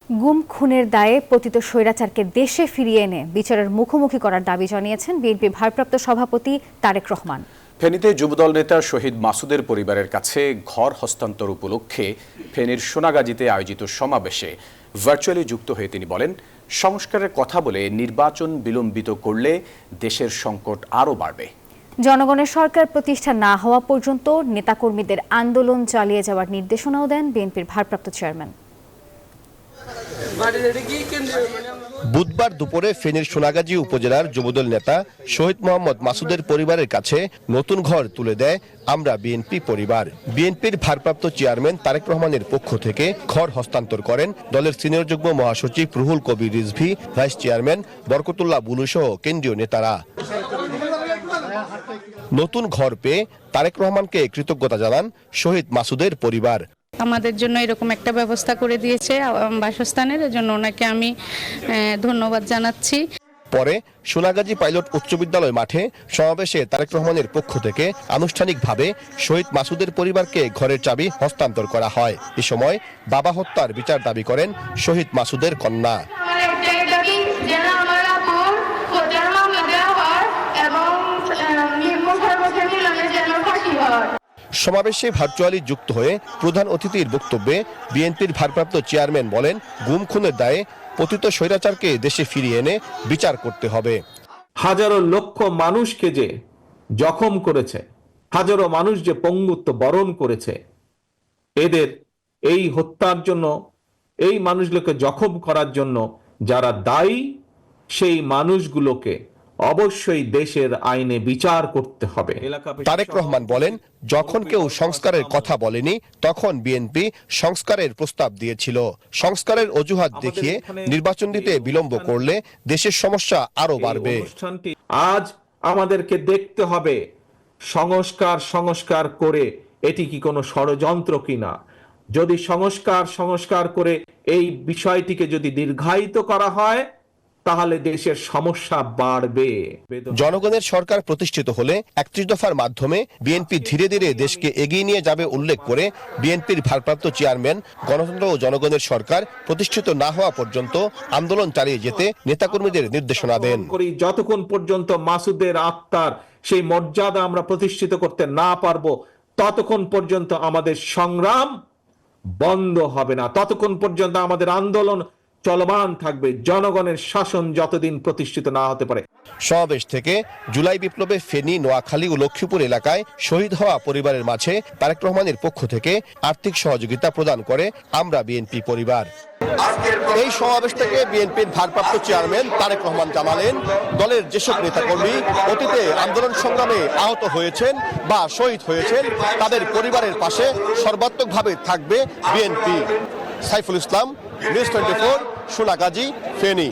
গুম খুনের দায়ে পতিত স্বৈরাচারকে দেশে ফিরিয়ে এনে বিচারের মুখোমুখি করার দাবি জানিয়েছেন বিএনপির ভারপ্রাপ্ত সভাপতি তারেক রহমান। ফেনীতে যুবদল নেতা শহীদ মাসুদের পরিবারের কাছে ঘর হস্তান্তর উপলক্ষে ফেনীর সোনাগাজীতে আয়োজিত সমাবেশে ভার্চুয়ালি যুক্ত হয়ে তিনি বলেন, সংস্কারের কথা বলে নির্বাচন বিলম্বিত করলে দেশের সংকট আরও বাড়বে। জনগণের সরকার প্রতিষ্ঠা না হওয়া পর্যন্ত নেতাকর্মীদের আন্দোলন চালিয়ে যাওয়ার নির্দেশনাও দেন বিএনপির ভারপ্রাপ্ত চেয়ারম্যান। বুধবার দুপুরে ফেনীর সোনাগাজী উপজেলার যুবদল নেতা শহীদ মোহাম্মদ মাসুদের পরিবারের কাছে নতুন ঘর তুলে দেয় আমরা বিএনপি পরিবার। বিএনপির ভারপ্রাপ্ত চেয়ারম্যান তারেক রহমানের পক্ষ থেকে ঘর হস্তান্তর করেন দলের সিনিয়র যুগ্ম মহাসচিব রুহুল কবির রিজভী, ভাইস চেয়ারম্যান বরকতুল্লাহ বুলু সহ কেন্দ্রীয় নেতারা। নতুন ঘর পেয়ে তারেক রহমানকে কৃতজ্ঞতা জানান শহীদ মাসুদের পরিবার। আমাদের জন্য এরকম একটা ব্যবস্থা করে দিয়েছে বাসস্থানের, জন্য ওনাকে আমি ধন্যবাদ জানাচ্ছি। পরে সোনাগাজী পাইলট উচ্চ বিদ্যালয় মাঠে সমাবেশে তারেক রহমানের পক্ষ থেকে আনুষ্ঠানিকভাবে শহীদ মাসুদের পরিবারকে ঘরের চাবি হস্তান্তর করা হয়। এ সময় বাবা হত্যার বিচার দাবি করেন শহীদ মাসুদের কন্যা। সমাবেশে ভার্চুয়ালি যুক্ত হয়ে প্রধান অতিথির বক্তব্যে বিএনপির ভারপ্রাপ্ত চেয়ারম্যান বলেন, গুম খুনের দায়ে পতিত স্বৈরাচারকে দেশে ফিরিয়ে এনে বিচার করতে হবে। হাজারো লক্ষ মানুষকে যে জখম করেছে, হাজারো মানুষ যে পঙ্গুত্ব বরণ করেছে, এদের এই হত্যার জন্য, এই মানুষগুলোকে জখম করার জন্য যারা দায়ী, সেই মানুষগুলোকে অবশ্যই দেশের আইনে বিচার করতে হবে। তারেক রহমান বলেন, যখন কেউ সংস্কারের কথা বলেনি তখন বিএনপি সংস্কারের প্রস্তাব দিয়েছিল। সংস্কারের অজুহাত দেখিয়ে নির্বাচন দিতে বিলম্ব করলে দেশের সমস্যা আরো বাড়বে। আজ আমাদেরকে দেখতে হবে সংস্কার করে এটি কি কোনো ষড়যন্ত্র কিনা। যদি সংস্কার করে এই বিষয়টিকে যদি দীর্ঘায়িত করা হয় তাহলে দেশের সমস্যা বাড়বে। জনগণের সরকার প্রতিষ্ঠিত হলে ৩১ দফার মাধ্যমে বিএনপি ধীরে ধীরে দেশকে এগিয়ে নিয়ে যাবে উল্লেখ করে বিএনপির ভারপ্রাপ্ত চেয়ারম্যান গণতন্ত্র ও জনগণের সরকার প্রতিষ্ঠিত না হওয়া পর্যন্ত আন্দোলন চালিয়ে যেতে নেতাকর্মীদের নির্দেশনা দেন। যতক্ষণ পর্যন্ত মাসুদের আত্মার সেই মর্যাদা আমরা প্রতিষ্ঠিত করতে না পারবো, ততক্ষণ পর্যন্ত আমাদের সংগ্রাম বন্ধ হবে না, ততক্ষণ পর্যন্ত আমাদের আন্দোলন চলমান থাকবে, জনগণের শাসন যতদিন প্রতিষ্ঠিত না হতে পারে। সমাবেশ থেকে জুলাই বিপ্লবে ফেনী, নোয়াখালী ও লক্ষ্মীপুর এলাকায় শহীদ হওয়া পরিবারের মাঝে তারেক রহমানের পক্ষ থেকে আর্থিক সহযোগিতা প্রদান করে আমরা বিএনপি পরিবার। এই সমাবেশ থেকে বিএনপির ভারপ্রাপ্ত চেয়ারম্যান তারেক রহমান জানালেন, দলের যেসব নেতাকর্মী অতীতে আন্দোলন সংগ্রামে আহত হয়েছেন বা শহীদ হয়েছেন তাদের পরিবারের পাশে সর্বাত্মকভাবে থাকবে বিএনপি। সাইফুল ইসলাম, নিউজ 24, সোনাগাজী, ফেনী।